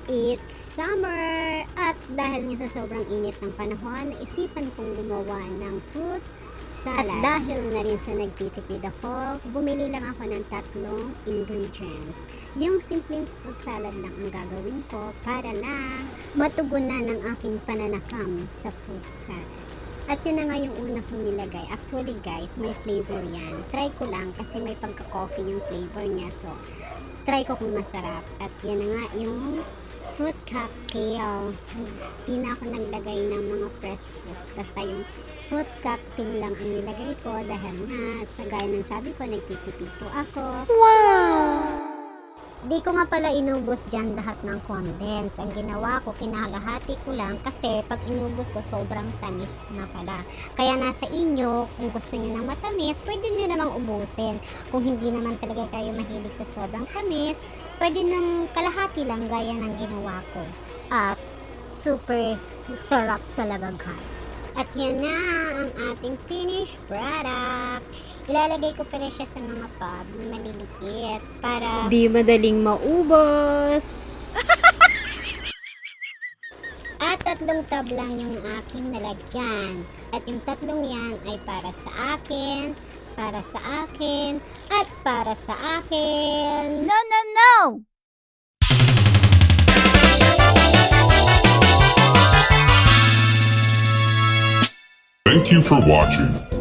It's summer! At dahil nga sa sobrang init ng panahon, naisipan kong gumawa ng fruit salad. At dahil na rin sa nagtitipid ako, bumili lang ako ng 3 ingredients. Yung simpleng fruit salad lang ang gagawin ko para na matugunan ng aking pananakam sa fruit salad. At yun na nga yung una kong nilagay. Actually guys, may flavor yan. Try ko lang kasi may pagka-coffee yung flavor niya. So, try ko kung masarap. At yan na nga yung fruit cocktail. Di na ako naglagay ng mga fresh fruits. Basta yung fruit cocktail lang ang nilagay ko dahil nga sa gaya ng sabi ko, nagtitipid po ako. Wow! Di ko nga pala inubos dyan lahat ng condense. Ang ginawa ko, kinalahati ko lang kasi pag inubos ko, sobrang tamis na pala. Kaya nasa inyo, kung gusto nyo ng matamis, pwede nyo namang ubusin. Kung hindi naman talaga kayo mahilig sa sobrang tamis, pwede ng kalahati lang gaya ng ginawa ko. At super sarap talaga guys. At yan na ang ating finished product. Ilalagay ko pa rin siya sa mga tub na maliliit para Di madaling maubos. at 3 tub lang yung aking nalagyan. At yung 3 yan ay para sa akin, para sa akin, at para sa akin. No, no, no! Thank you for watching.